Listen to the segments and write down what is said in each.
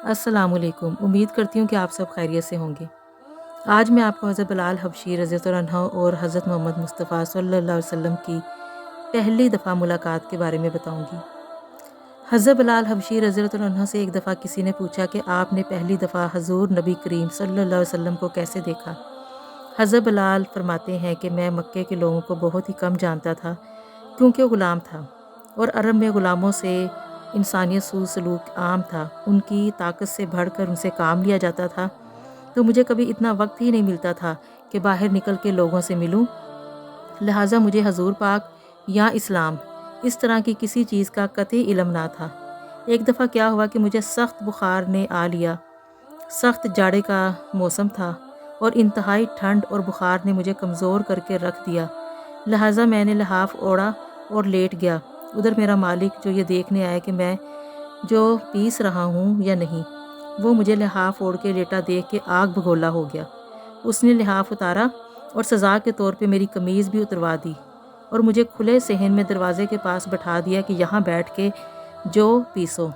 السلام علیکم۔ امید کرتی ہوں کہ آپ سب خیریت سے ہوں گے۔ آج میں آپ کو حضرت بلال حبشی رضی اللہ عنہ اور حضرت محمد مصطفیٰ صلی اللہ علیہ وسلم کی پہلی دفعہ ملاقات کے بارے میں بتاؤں گی۔ حضرت بلال حبشی رضی اللہ عنہ سے ایک دفعہ کسی نے پوچھا کہ آپ نے پہلی دفعہ حضور نبی کریم صلی اللہ علیہ وسلم کو کیسے دیکھا؟ حضرت بلال فرماتے ہیں کہ میں مکے کے لوگوں کو بہت ہی کم جانتا تھا کیونکہ وہ غلام تھا، اور عرب میں غلاموں سے انسانیت سوء سلوک عام تھا۔ ان کی طاقت سے بڑھ کر ان سے کام لیا جاتا تھا، تو مجھے کبھی اتنا وقت ہی نہیں ملتا تھا کہ باہر نکل کے لوگوں سے ملوں، لہٰذا مجھے حضور پاک یا اسلام اس طرح کی کسی چیز کا قطعی علم نہ تھا۔ ایک دفعہ کیا ہوا کہ مجھے سخت بخار نے آ لیا۔ سخت جاڑے کا موسم تھا اور انتہائی ٹھنڈ اور بخار نے مجھے کمزور کر کے رکھ دیا، لہٰذا میں نے لحاف اوڑھا اور لیٹ گیا۔ ادھر میرا مالک جو یہ دیکھنے آیا کہ میں جو پیس رہا ہوں یا نہیں، وہ مجھے لحاف اوڑھ کے لیٹا دیکھ کے آگ بگولا ہو گیا۔ اس نے لحاف اتارا اور سزا کے طور پہ میری قمیض بھی اتروا دی اور مجھے کھلے صحن میں دروازے کے پاس بٹھا دیا کہ یہاں بیٹھ کے جو پیسو۔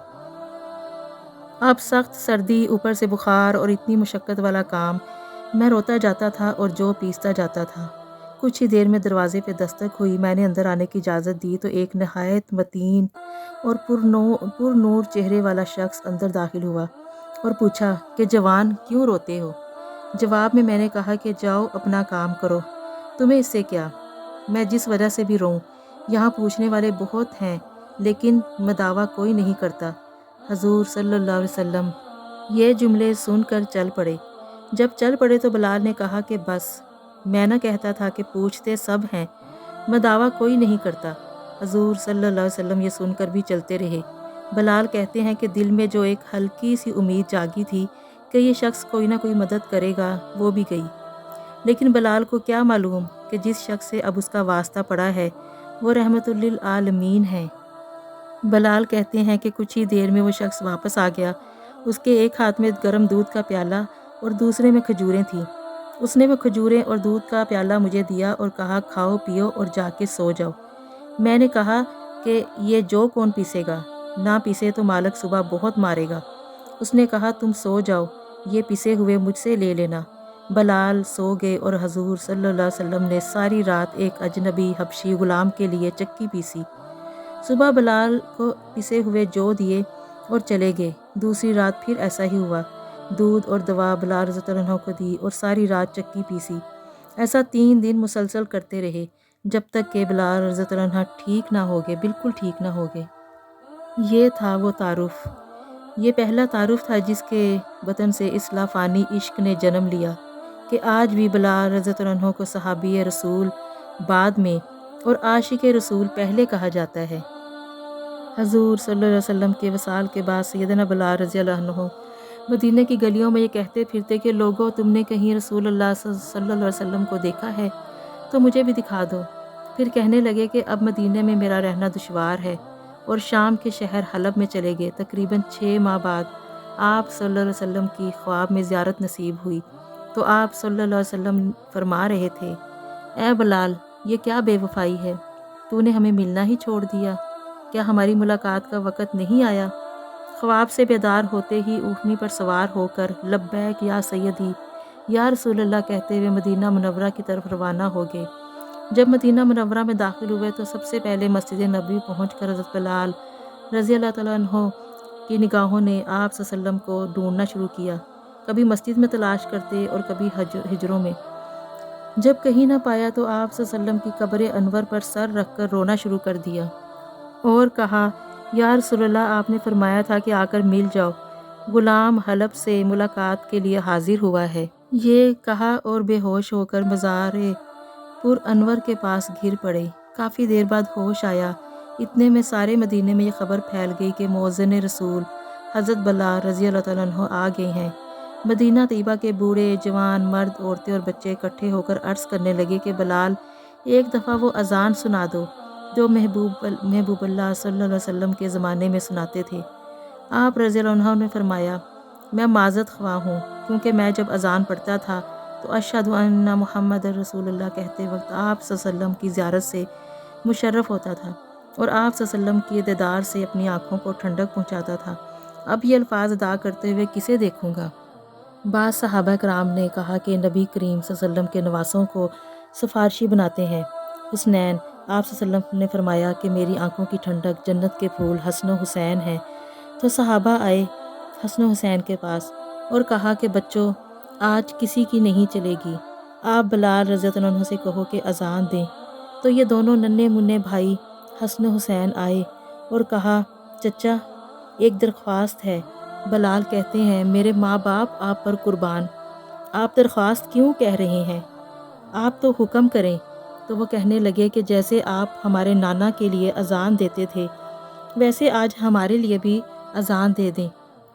اب سخت سردی، اوپر سے بخار اور اتنی مشقت والا کام، میں روتا جاتا تھا اور جو پیستا جاتا تھا۔ کچھ ہی دیر میں دروازے پہ دستک ہوئی۔ میں نے اندر آنے کی اجازت دی تو ایک نہایت متین اور پر نور چہرے والا شخص اندر داخل ہوا اور پوچھا کہ جوان کیوں روتے ہو؟ جواب میں نے کہا کہ جاؤ اپنا کام کرو، تمہیں اس سے کیا؟ میں جس وجہ سے بھی روں، یہاں پوچھنے والے بہت ہیں لیکن مداوع کوئی نہیں کرتا۔ حضور صلی اللہ علیہ وسلم یہ جملے سن کر چل پڑے۔ جب چل پڑے تو بلال نے کہا کہ بس، میں نہ کہتا تھا کہ پوچھتے سب ہیں، مداوع کوئی نہیں کرتا۔ حضور صلی اللہ علیہ وسلم یہ سن کر بھی چلتے رہے۔ بلال کہتے ہیں کہ دل میں جو ایک ہلکی سی امید جاگی تھی کہ یہ شخص کوئی نہ کوئی مدد کرے گا، وہ بھی گئی، لیکن بلال کو کیا معلوم کہ جس شخص سے اب اس کا واسطہ پڑا ہے وہ رحمت للعالمین ہے۔ بلال کہتے ہیں کہ کچھ ہی دیر میں وہ شخص واپس آ گیا۔ اس کے ایک ہاتھ میں گرم دودھ کا پیالہ اور دوسرے میں کھجوریں تھیں۔ اس نے وہ کھجوریں اور دودھ کا پیالہ مجھے دیا اور کہا کھاؤ پیو اور جا کے سو جاؤ۔ میں نے کہا کہ یہ جو کون پیسے گا؟ نہ پیسے تو مالک صبح بہت مارے گا۔ اس نے کہا تم سو جاؤ، یہ پیسے ہوئے مجھ سے لے لینا۔ بلال سو گئے اور حضور صلی اللہ علیہ وسلم نے ساری رات ایک اجنبی حبشی غلام کے لیے چکی پیسی۔ صبح بلال کو پسے ہوئے جو دیے اور چلے گئے۔ دوسری رات پھر ایسا ہی ہوا، دودھ اور دوا بلال رضی اللہ عنہ کو دی اور ساری رات چکی پیسی۔ ایسا 3 دن مسلسل کرتے رہے جب تک کہ بلال رضی اللہ عنہ ٹھیک نہ ہو گئے، بالکل ٹھیک نہ ہو گئے۔ یہ تھا وہ تعارف، یہ پہلا تعارف تھا جس کے بطن سے اس لافانی عشق نے جنم لیا کہ آج بھی بلال رضی اللہ عنہ کو صحابی رسول بعد میں اور عاشق رسول پہلے کہا جاتا ہے۔ حضور صلی اللہ علیہ وسلم کے وصال کے بعد سیدنا بلال رضی اللہ عنہ مدینہ کی گلیوں میں یہ کہتے پھرتے کہ لوگوں تم نے کہیں رسول اللہ صلی اللہ علیہ وسلم کو دیکھا ہے تو مجھے بھی دکھا دو۔ پھر کہنے لگے کہ اب مدینہ میں میرا رہنا دشوار ہے اور شام کے شہر حلب میں چلے گئے۔ تقریباً 6 ماہ بعد آپ صلی اللہ علیہ وسلم کی خواب میں زیارت نصیب ہوئی تو آپ صلی اللہ علیہ وسلم فرما رہے تھے، اے بلال یہ کیا بے وفائی ہے، تو نے ہمیں ملنا ہی چھوڑ دیا، کیا ہماری ملاقات کا وقت نہیں آیا؟ خواب سے بیدار ہوتے ہی اونٹنی پر سوار ہو کر لبیک یا سیدی یا رسول اللہ کہتے ہوئے مدینہ منورہ کی طرف روانہ ہو گئے۔ جب مدینہ منورہ میں داخل ہوئے تو سب سے پہلے مسجد نبوی پہنچ کر حضرت بلال رضی اللہ تعالیٰ عنہ کی نگاہوں نے آپ صلی اللہ علیہ وسلم کو ڈھونڈنا شروع کیا، کبھی مسجد میں تلاش کرتے اور کبھی ہجروں میں۔ جب کہیں نہ پایا تو آپ صلی اللہ علیہ وسلم کی قبر انور پر سر رکھ کر رونا شروع کر دیا اور کہا یا رسول اللہ آپ نے فرمایا تھا کہ آ کر مل جاؤ، غلام حلب سے ملاقات کے لیے حاضر ہوا ہے۔ یہ کہا اور بے ہوش ہو کر مزار پر انور کے پاس گر پڑے۔ کافی دیر بعد ہوش آیا، اتنے میں سارے مدینے میں یہ خبر پھیل گئی کہ مؤذن رسول حضرت بلال رضی اللہ تعالیٰ عنہ آ گئے ہیں۔ مدینہ طیبہ کے بوڑھے جوان مرد عورتیں اور بچے اکٹھے ہو کر عرض کرنے لگے کہ بلال ایک دفعہ وہ اذان سنا دو جو محبوب اللہ صلی اللہ علیہ وسلم کے زمانے میں سناتے تھے۔ آپ رضی اللہ عنہ نے فرمایا میں معذرت خواہ ہوں کیونکہ میں جب اذان پڑھتا تھا تو اشہد ان محمد رسول اللہ کہتے وقت آپ صلی اللہ علیہ وسلم کی زیارت سے مشرف ہوتا تھا اور آپ صلی اللہ علیہ وسلم کی دیدار سے اپنی آنکھوں کو ٹھنڈک پہنچاتا تھا۔ اب یہ الفاظ ادا کرتے ہوئے کسے دیکھوں گا؟ بعض صحابہ کرام نے کہا کہ نبی کریم صلی اللہ علیہ وسلم کے نواسوں کو سفارشی بناتے ہیں۔ حسنین، آپ صلی اللہ علیہ وسلم نے فرمایا کہ میری آنکھوں کی ٹھنڈک جنت کے پھول حسن و حسین ہیں۔ تو صحابہ آئے حسن و حسین کے پاس اور کہا کہ بچوں، آج کسی کی نہیں چلے گی، آپ بلال رضی اللہ عنہ سے کہو کہ اذان دیں۔ تو یہ دونوں ننھے منھے بھائی حسن و حسین آئے اور کہا، چچا ایک درخواست ہے۔ بلال کہتے ہیں، میرے ماں باپ آپ پر قربان، آپ درخواست کیوں کہہ رہے ہیں؟ آپ تو حکم کریں۔ تو وہ کہنے لگے کہ جیسے آپ ہمارے نانا کے لیے اذان دیتے تھے ویسے آج ہمارے لیے بھی اذان دے دیں۔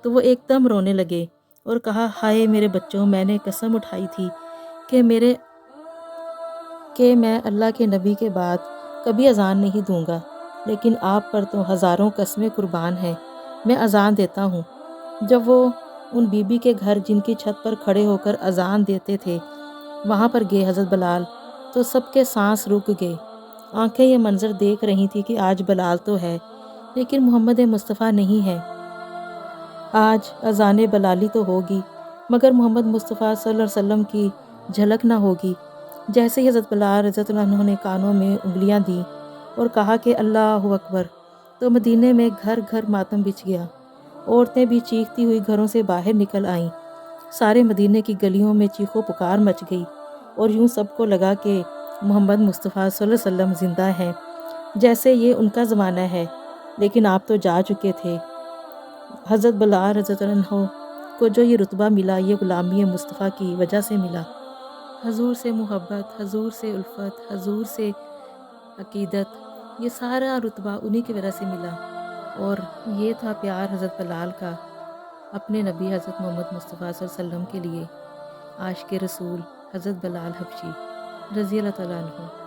تو وہ ایک دم رونے لگے اور کہا، ہائے میرے بچوں، میں نے قسم اٹھائی تھی کہ میں اللہ کے نبی کے بعد کبھی اذان نہیں دوں گا، لیکن آپ پر تو ہزاروں قسمیں قربان ہیں، میں اذان دیتا ہوں۔ جب وہ ان بی بی کے گھر جن کی چھت پر کھڑے ہو کر اذان دیتے تھے وہاں پر گئے حضرت بلال، تو سب کے سانس رک گئے۔ آنکھیں یہ منظر دیکھ رہی تھی کہ آج بلال تو ہے لیکن محمد مصطفیٰ نہیں ہے۔ آج اذان بلالی تو ہوگی مگر محمد مصطفیٰ صلی اللہ علیہ وسلم کی جھلک نہ ہوگی۔ جیسے ہی حضرت بلال رضی اللہ عنہ نے کانوں میں انگلیاں دیں اور کہا کہ اللہ اکبر، تو مدینے میں گھر گھر ماتم بچھ گیا۔ عورتیں بھی چیختی ہوئی گھروں سے باہر نکل آئیں۔ سارے مدینے کی گلیوں میں چیخو پکار مچ گئی اور یوں سب کو لگا کہ محمد مصطفیٰ صلی اللہ علیہ وسلم زندہ ہیں، جیسے یہ ان کا زمانہ ہے، لیکن آپ تو جا چکے تھے۔ حضرت بلال رضی اللہ عنہ کو جو یہ رتبہ ملا یہ غلامی مصطفیٰ کی وجہ سے ملا۔ حضور سے محبت، حضور سے الفت، حضور سے عقیدت، یہ سارا رتبہ انہی کی وجہ سے ملا، اور یہ تھا پیار حضرت بلال کا اپنے نبی حضرت محمد مصطفیٰ صلی اللہ علیہ وسلم کے لیے۔ عاشق رسول حضرت بلال حبشی رضی اللہ تعالیٰ عنہ۔